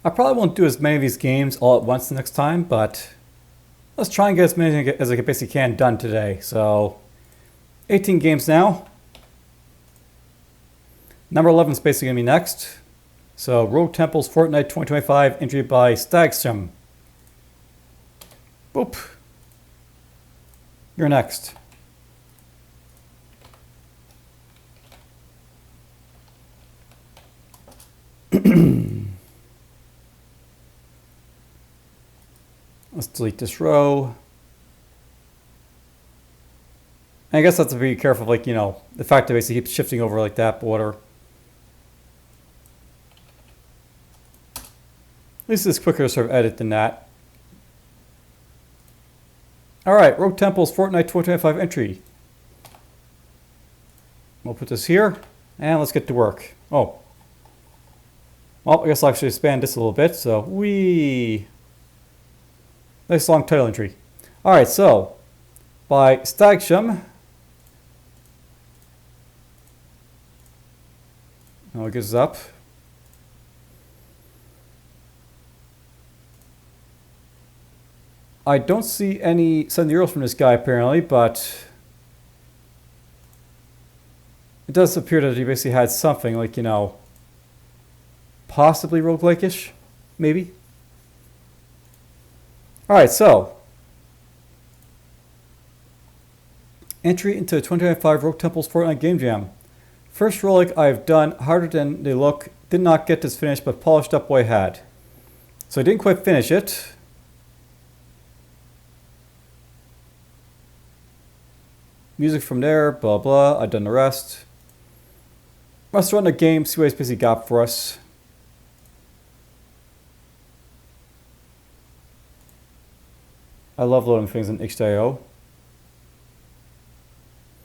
I probably won't do as many of these games all at once the next time, but let's try and get as many as I basically can done today. So, 18 games now. Number 11 is basically going to be next. So, Roguetemple's Fortnight 2025, entry by Stagstrom. Boop. You're next. Let's delete this row. And I guess that's to be careful, like, you know, the fact that basically keeps shifting over like that, but whatever. At least it's quicker to sort of edit than that. Alright, Roguetemple's Fortnite 2025 entry. We'll put this here, and let's get to work. Oh. Well, I guess I'll actually expand this a little bit, so nice long title entry. Alright, so, by Stagsham. Now it gives up. I don't see any 70 euros from this guy apparently, but it does appear that he basically had something like, you know, possibly roguelike-ish, maybe. Alright, so entry into 2025 Roguetemple's Fortnite Game Jam. First roguelike I've done, harder than they look. Did not get this finished, but polished up what I had. So I didn't quite finish it. Music from there, blah blah. I've done the rest. Let's run the game, see what it's basically got for us. I love loading things in itch.io.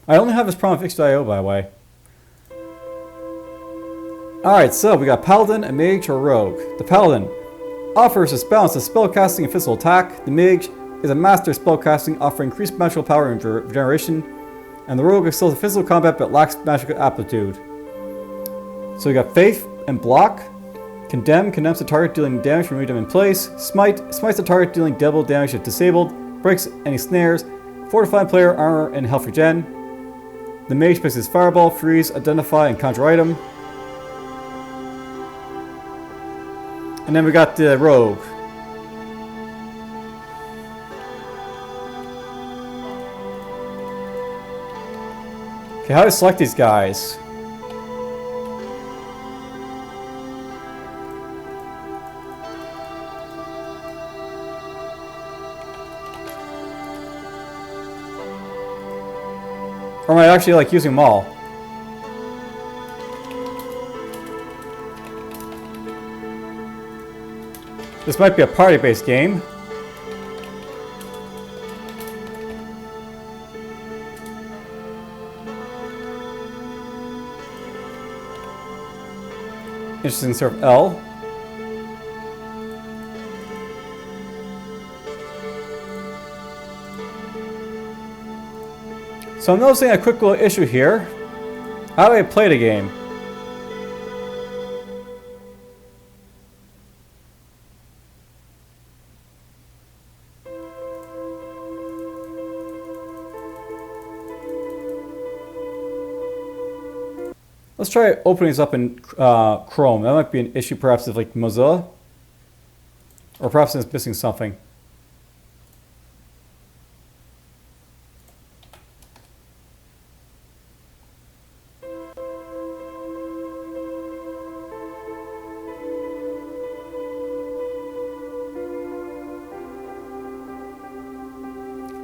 I only have this problem with itch.io, by the way. Alright, so we got Paladin, a Mage, or Rogue. The Paladin offers a balance of spellcasting and physical attack. The Mage is a master spellcasting, offering increased magical power and regeneration. And the Rogue excels in physical combat but lacks magical aptitude. So we got Faith and Block. Condemn condemns the target, dealing damage when we them in place. Smite smites the target, dealing double damage if disabled. Breaks any snares. Fortify player armor and health regen. The Mage places Fireball, Freeze, Identify, and Conjure item. And then we got the Rogue. Okay, how do I select these guys? Or am I actually like using them all? This might be a party-based game. Interesting sort of L. So I'm noticing a quick little issue here. How do I play the game? Let's try opening this up in Chrome. That might be an issue perhaps with like Mozilla. Or perhaps it's missing something.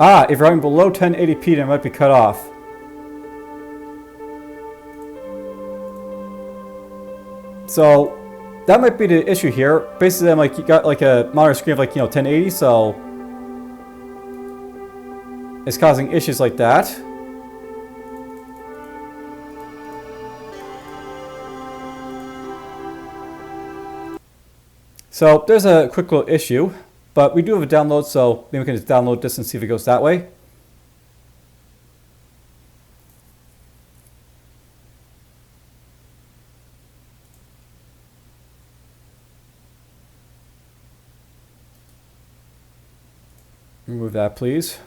Ah, if you're running below 1080p, then it might be cut off. So that might be the issue here. Basically, I'm like, you got like a monitor screen of like, you know, 1080, so it's causing issues like that. So there's a quick little issue, but we do have a download, so maybe we can just download this and see if it goes that way. Remove that, please.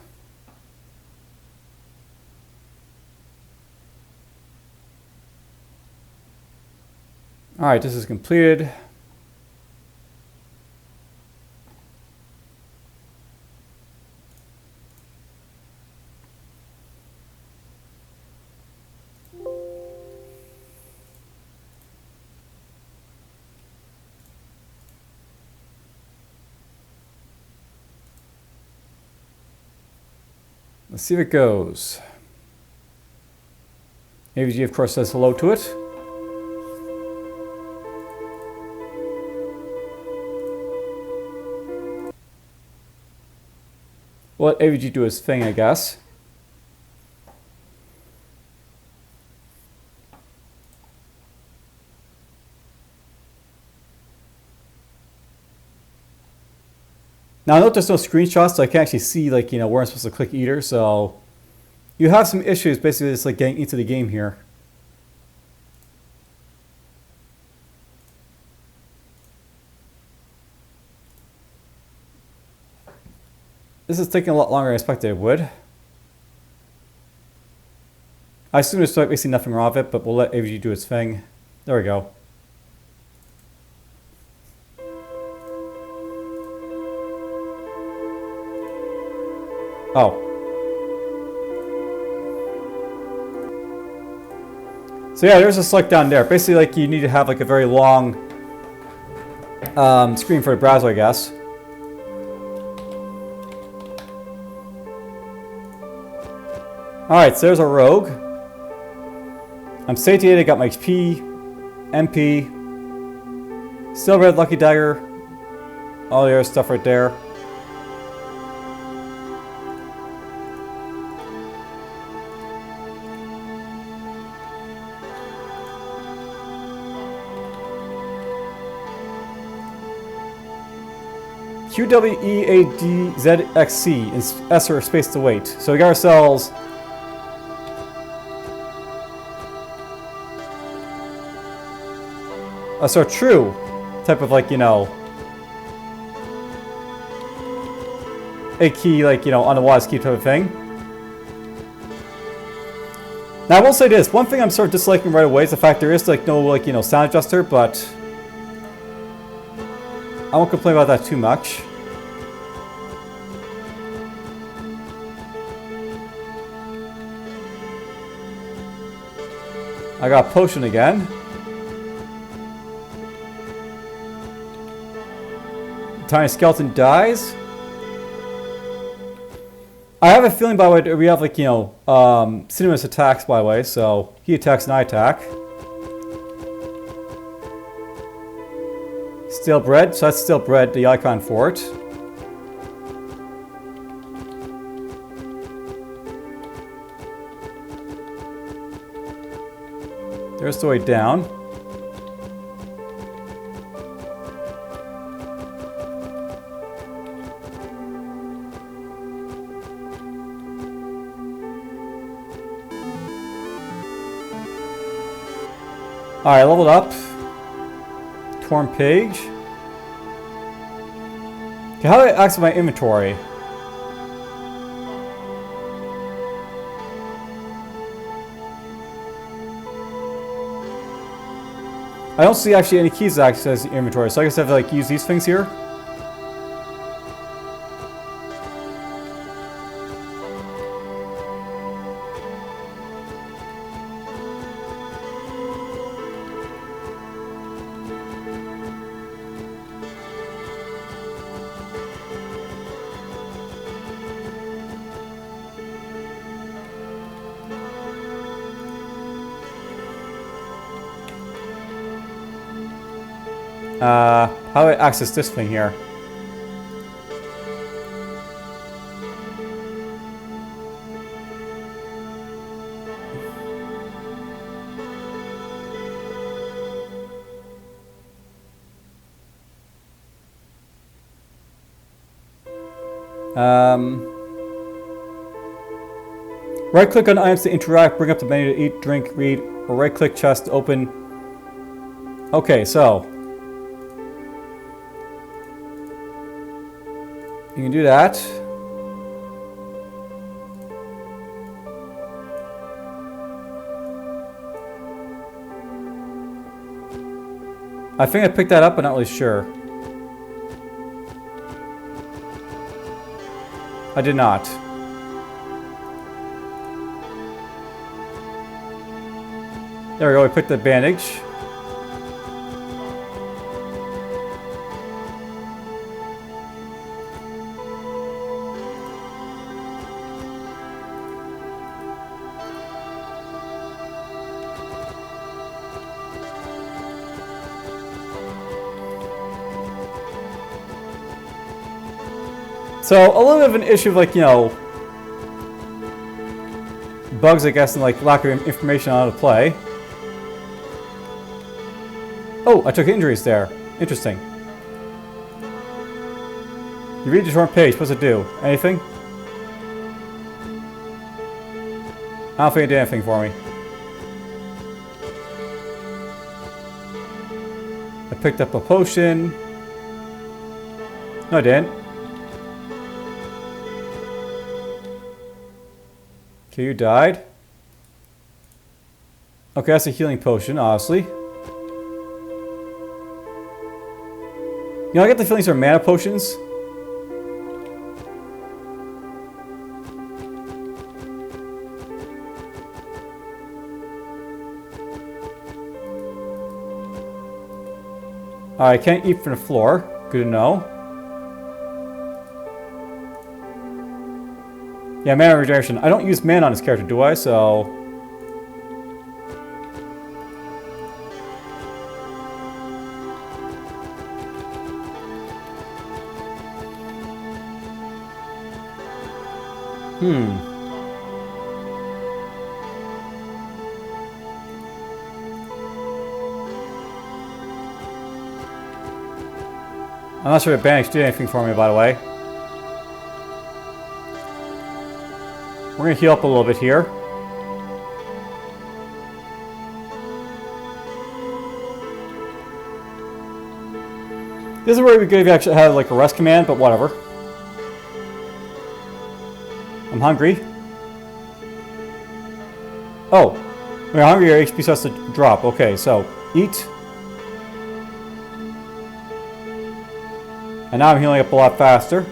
Alright, this is completed. Let's see if it goes. AVG, of course, says hello to it. We'll let AVG do his thing, I guess. Now, I know there's no screenshots, so I can't actually see, like, you know, where I'm supposed to click either, so you have some issues basically just like getting into the game here. This is taking a lot longer than I expected it would. I assume there's basically nothing wrong with it, but we'll let AVG do its thing. There we go. Oh. So yeah, there's a select down there. Basically, like, you need to have like a very long screen for the browser, I guess. Alright, so there's a rogue. I'm satiated, got my HP, MP, still red lucky dagger, all the other stuff right there. QWEADZXC is S or space to wait. So we got ourselves a sort of true type of, like, you know, a key, like, you know, on the wise key type of thing. Now I will say this, one thing I'm sort of disliking right away is the fact there is, like, no, like, you know, sound adjuster, but I won't complain about that too much. I got a potion again. Tiny skeleton dies. I have a feeling, by the way, we have, like, you know, synonymous attacks, by the way, so he attacks and I attack. Stale bread, so that's stale bread, the icon for it. There's the way down. Alright, leveled up. Torn page. Okay, how do I access my inventory? I don't see actually any keys to access the inventory, so I guess I have to, like, use these things here. How do I access this thing here? Right click on items to interact, bring up the menu to eat, drink, read, or right click chest to open. Okay, so you can do that. I think I picked that up, but not really sure. I did not. There we go, we picked the bandage. So, a little bit of an issue of, like, you know, bugs, I guess, and, like, lack of information on how to play. Oh, I took injuries there. Interesting. You read the short page. What's it do? Anything? I don't think it did anything for me. I picked up a potion. No, I didn't. Okay, you died. Okay, that's a healing potion, obviously. You know, I get the feelings they're mana potions. I can't eat from the floor. Good to know. Yeah, mana regeneration. I don't use mana on this character, do I? So... I'm not sure if bandage did anything for me, by the way. We're going to heal up a little bit here. This is where it would be good if you actually had like a rest command, but whatever. I'm hungry. Oh, when you're hungry, your HP starts to drop. Okay, so eat. And now I'm healing up a lot faster.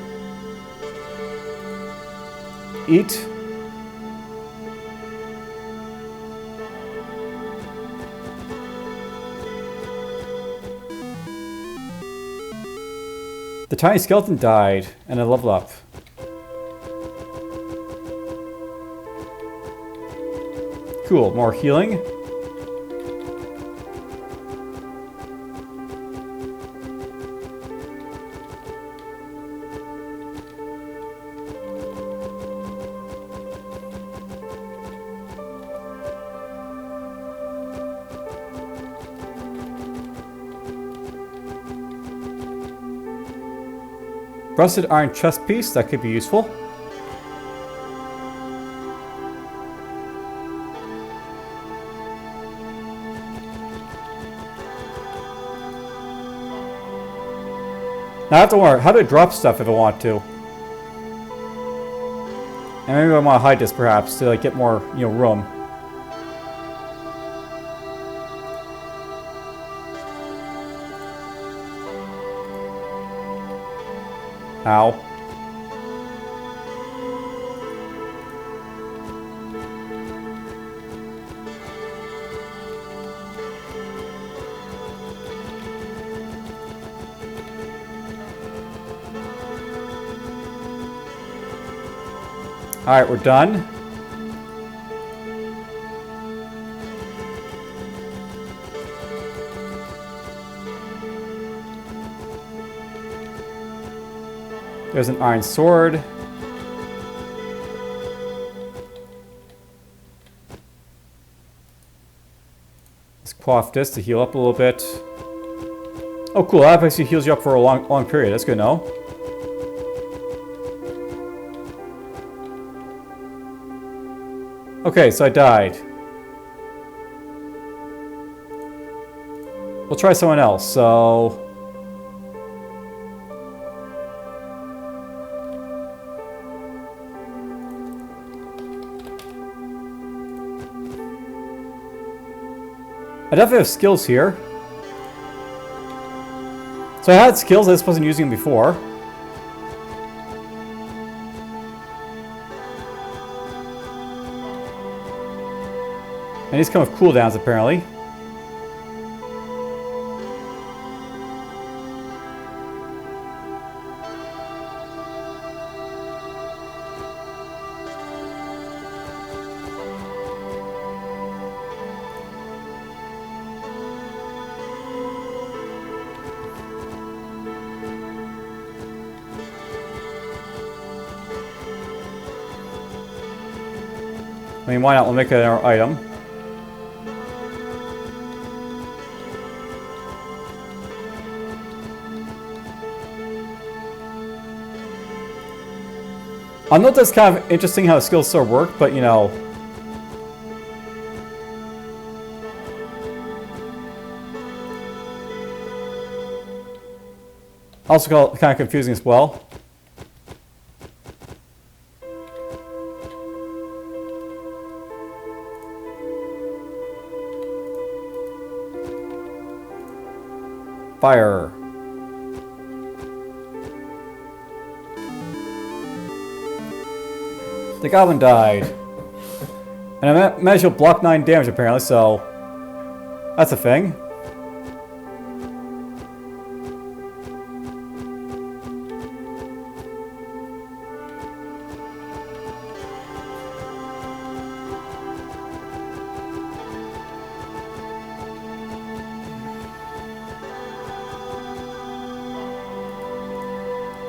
Eat. The tiny skeleton died, and I leveled up. Cool, more healing. Rusted iron chest piece, that could be useful. Now I have to wonder, how do I drop stuff if I want to? And maybe I want to hide this perhaps to like get more, you know, room. Ow. Alright, we're done. There's an iron sword. Let's quaff this to heal up a little bit. Oh cool, that actually heals you up for a long period. That's good to know. Okay, so I died. We'll try someone else, so... I definitely have skills here. So I had skills I just wasn't using before. And these come with cooldowns apparently. I mean, why not? We'll make it our item. I know that's kind of interesting how skills sort of work, but you know. Also kind of confusing as well. Fire. The goblin died. And I managed to block 9 damage apparently, so that's a thing.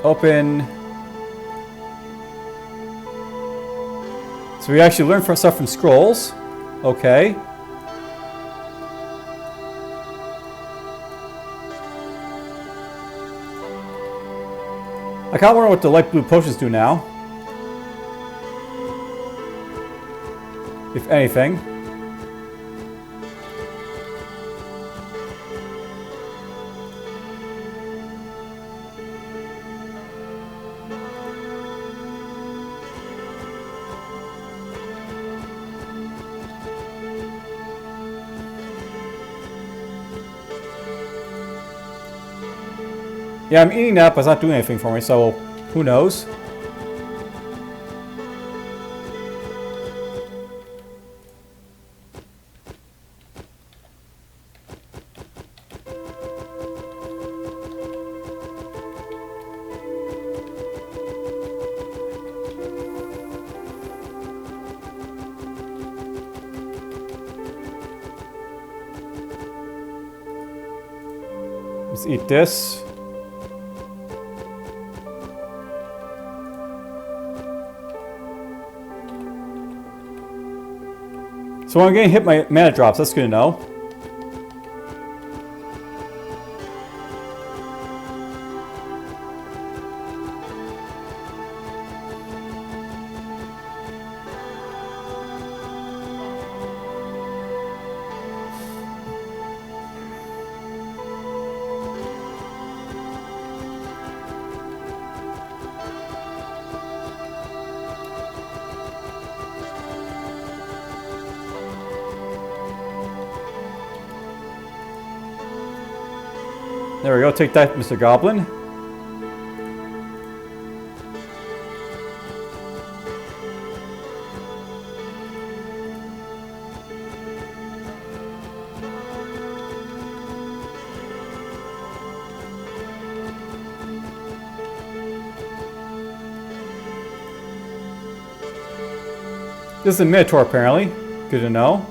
Open. So we actually learn stuff from scrolls. Okay. I kind of wonder what the light blue potions do now. If anything. Yeah, I'm eating that, but it's not doing anything for me, so who knows? Let's eat this. So I'm getting hit my mana drops, that's good to know. There we go, take that, Mr. Goblin. This is a Minotaur apparently, good to know.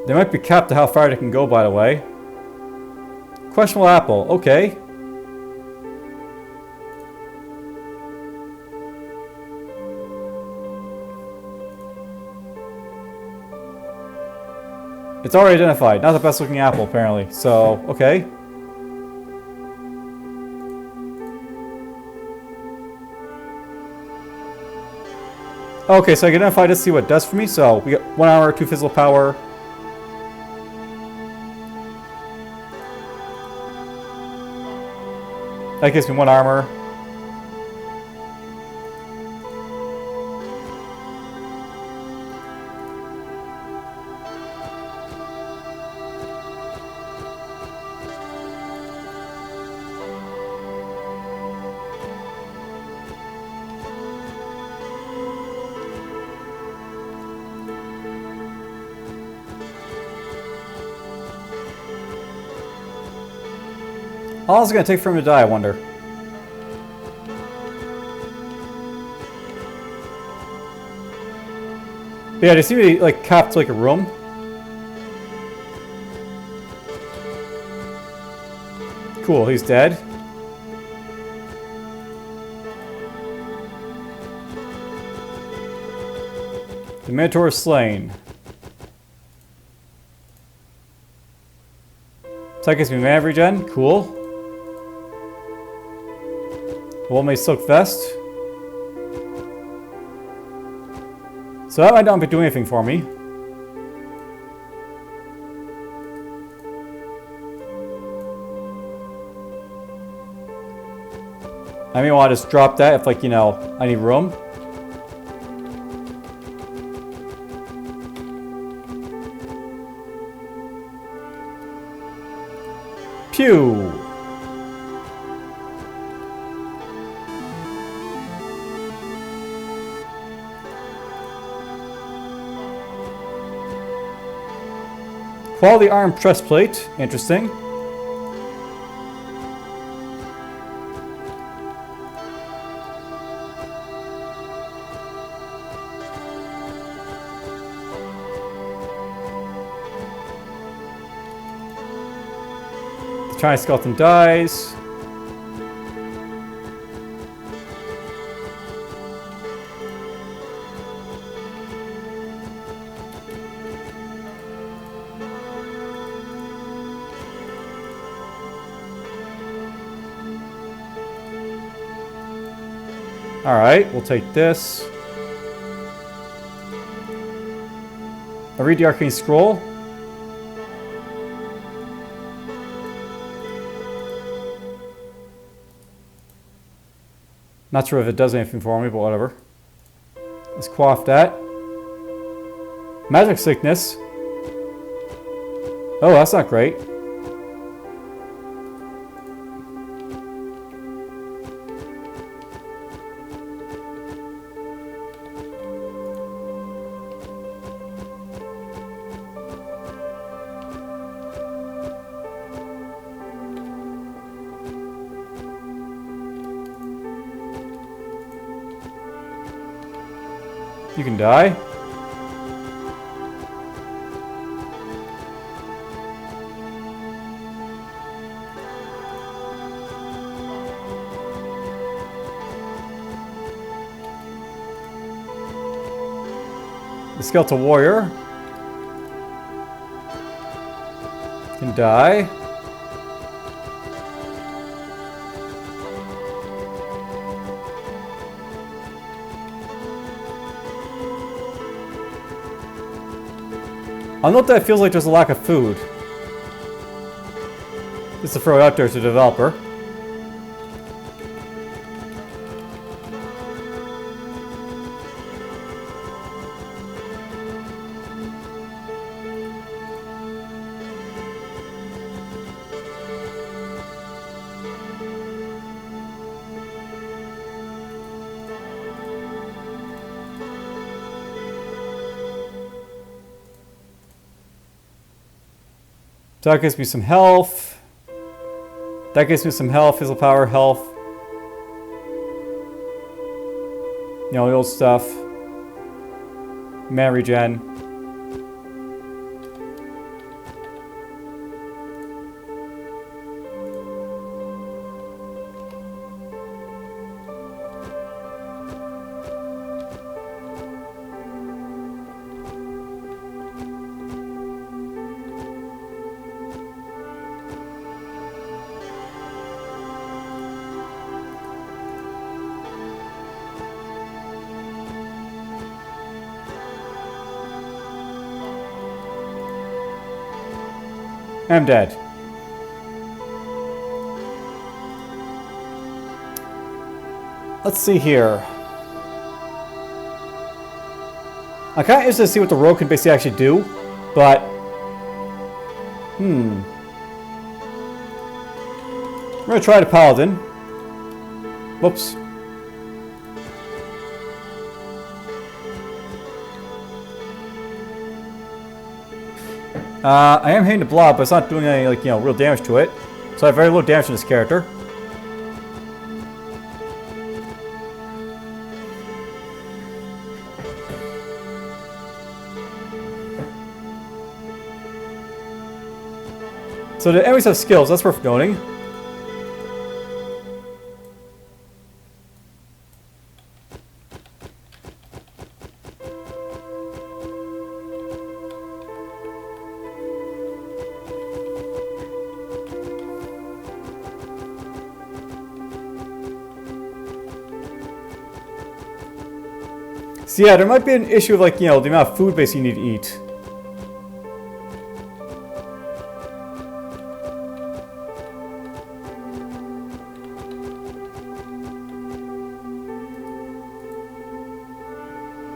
They might be capped to how far they can go, by the way. Questionable apple, okay. It's already identified, not the best looking apple apparently, so, okay. Okay, so I can identify this, see what it does for me, so we got 1 hour, 2 physical power. That gives me 1 armor. How long is it going to take for him to die, I wonder? But yeah, they seem to be like capped like a room. Cool, he's dead. The Minotaur is slain. So that gives me mana regen. Cool. Well-made silk vest. So that might not be doing anything for me. I may want to just drop that if, like, you know, I need room. Pew! Quality arm chest plate. Interesting. The Chinese skeleton dies. Alright, we'll take this. I'll read the Arcane Scroll. Not sure if it does anything for me, but whatever. Let's quaff that. Magic sickness. Oh, that's not great. You can die. The Skeletal Warrior can die. I'll note that it feels like there's a lack of food. Just to throw it out there to the developer. That gives me some health. That gives me some health, physical power, health. You know, the old stuff. Mana regen. I'm dead. Let's see here. I'm kind of interested to see what the rogue can basically actually do, but... I'm going to try the paladin. Whoops. I am hitting the blob, but it's not doing any, like, real damage to it. So I have very little damage in this character. So the enemies have skills, that's worth noting. So yeah, there might be an issue of, like, the amount of food base you need to eat.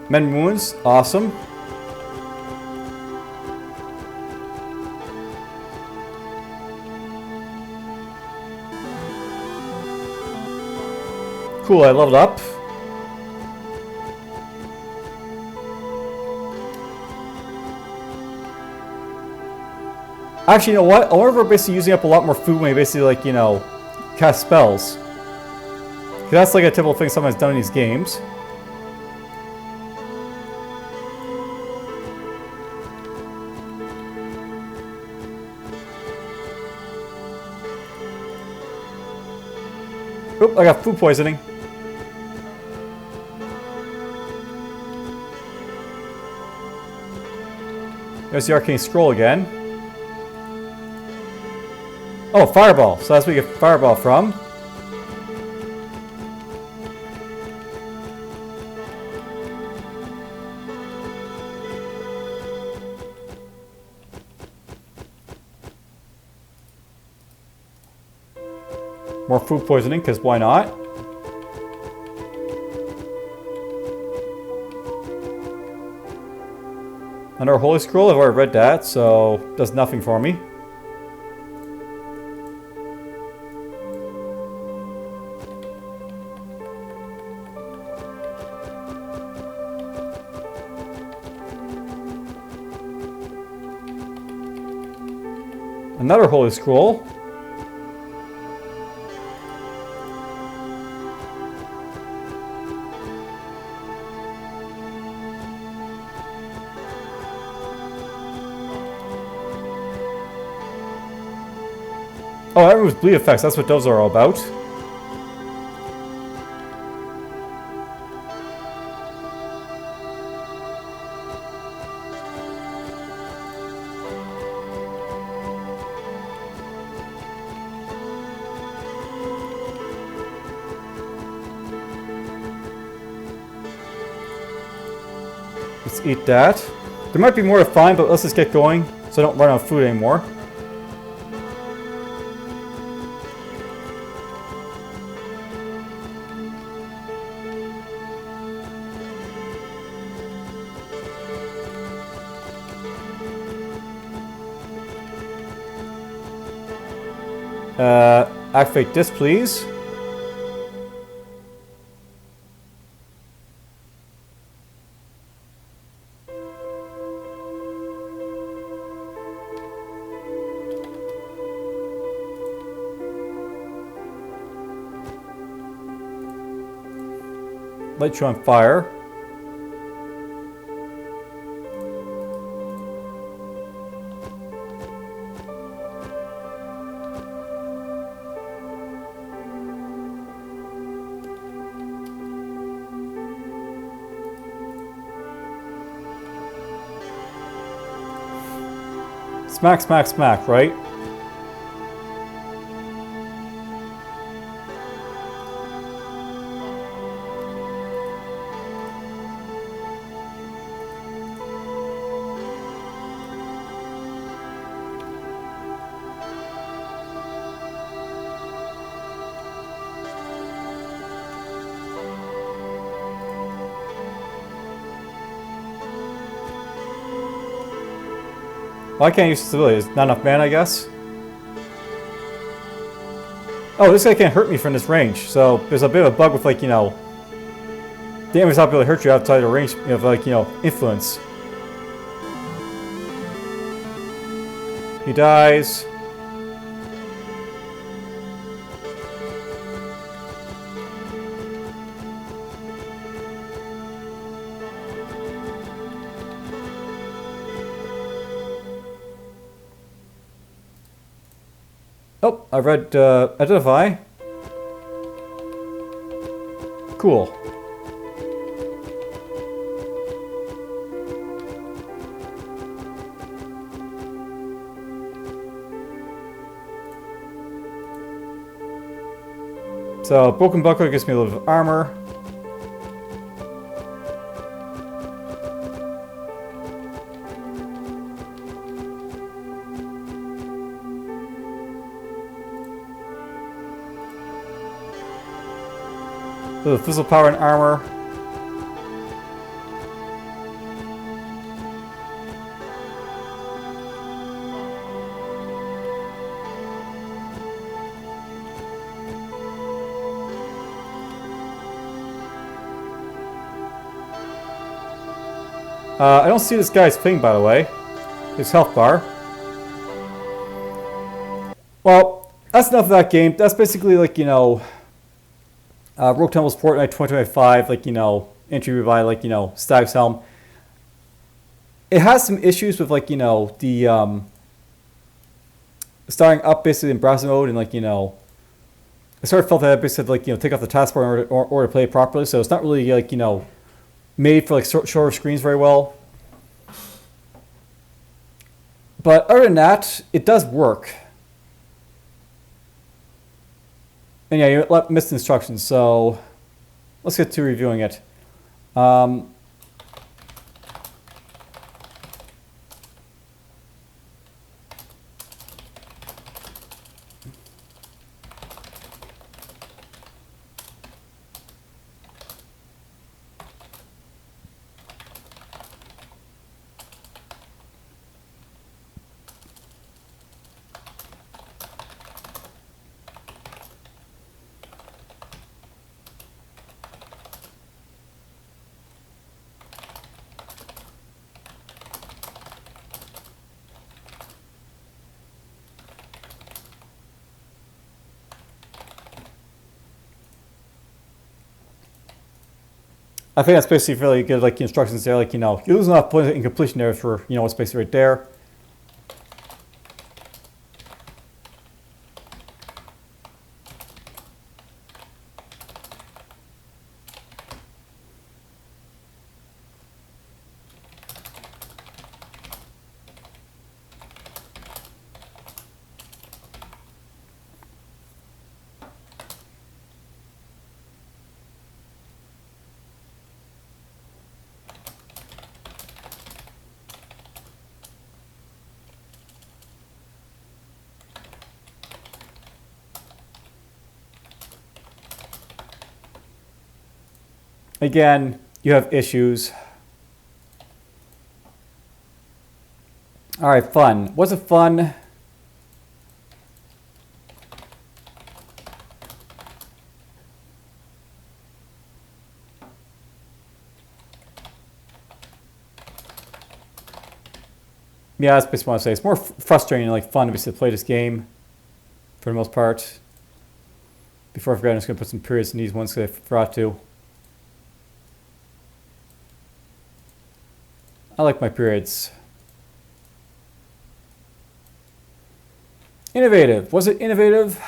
Men wounds, awesome. Cool, I leveled up. Actually, you know what? I wonder if we're basically using up a lot more food when we basically, like, cast spells. 'Cause that's like a typical thing someone's done in these games. Oop, I got food poisoning. There's the arcane scroll again. Oh, fireball. So that's where we get fireball from. More food poisoning, because why not? Another holy scroll, I've already read that, so does nothing for me. Another holy scroll. Oh, that was bleed effects. That's what those are all about. Let's eat that. There might be more to find, but let's just get going so I don't run out of food anymore. Activate this, please. Light you on fire. Smack, smack, smack, right? Well, I can't use civilians. Not enough mana, I guess. Oh, this guy can't hurt me from this range. So there's a bit of a bug with, like, you know, the enemy's not able to hurt you outside the range of, like, you know, influence. He dies. Oh, I read identify. Cool. So, broken buckler gives me a little bit of armor. A little physical power and armor. I don't see this guy's thing, by the way. His health bar. Well, that's enough of that game. That's basically, like, you know, Roguetemple's Fortnight 2025, like, you know, entry by, like, you know, Stag's Helm. It has some issues with, like, you know, the starting up basically in browser mode, and, like, you know, I sort of felt that I basically had to, like, you know, take off the taskbar in order to play it properly. So it's not really, like, you know, made for, like, shorter screens very well. But other than that, it does work. And yeah, you missed instructions, so let's get to reviewing it. I think that's basically really good, like, instructions there, like, you know, you're losing enough points in completion there for, you know, what's basically right there. Again, you have issues. All right, fun. Was it fun? Yeah, that's basically what I say. It's more frustrating and, like, fun to basically play this game for the most part. Before I forget, I'm just going to put some periods in these ones because I forgot to. I like my periods. Innovative. Was it innovative?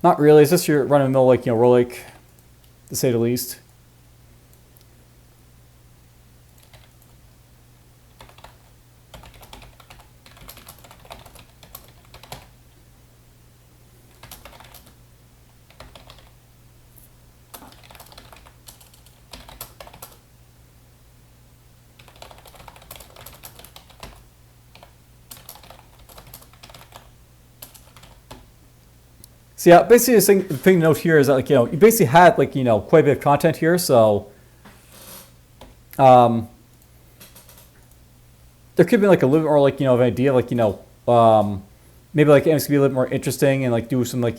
Not really. It's just your run-of-the-mill, like, you know, roguelike, to say the least. So yeah, basically the thing to note here is that like, you basically had like, quite a bit of content here. So there could be like a little bit more like, of an idea, like, maybe like games could be a little more interesting and like do some like,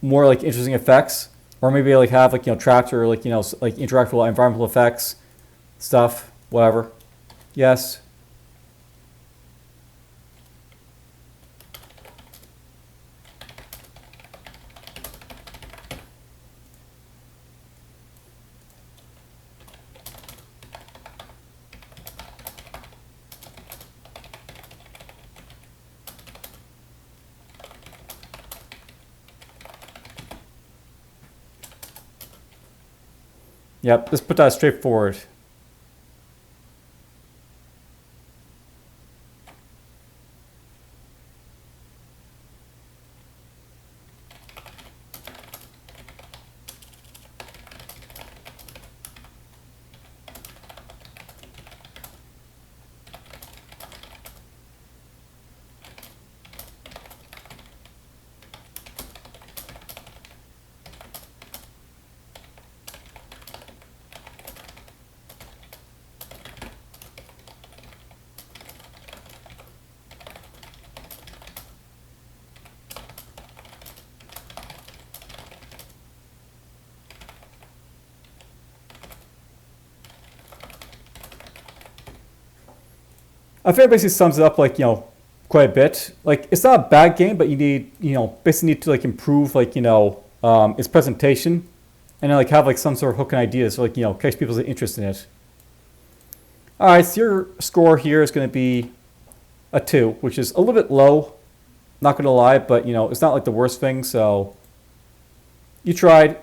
more like interesting effects, or maybe like have like, traps or like, like interactable environmental effects, stuff, whatever. Yes. Yep, let's put that straightforward. I think it basically sums it up like, quite a bit. Like, it's not a bad game, but you need, basically need to like improve like, its presentation, and then like have like some sort of hook and ideas, so like, catch people's interest in it. All right, so your score here is going to be a 2, which is a little bit low, not going to lie, but it's not like the worst thing. So you tried,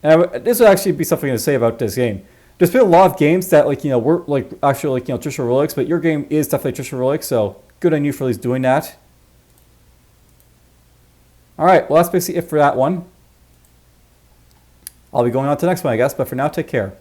and this would actually be something to say about this game. There's been a lot of games that like, were like actually like, traditional roguelikes, but your game is definitely traditional roguelike, so good on you for at least doing that. All right, well, that's basically it for that one. I'll be going on to the next one, I guess, but for now, take care.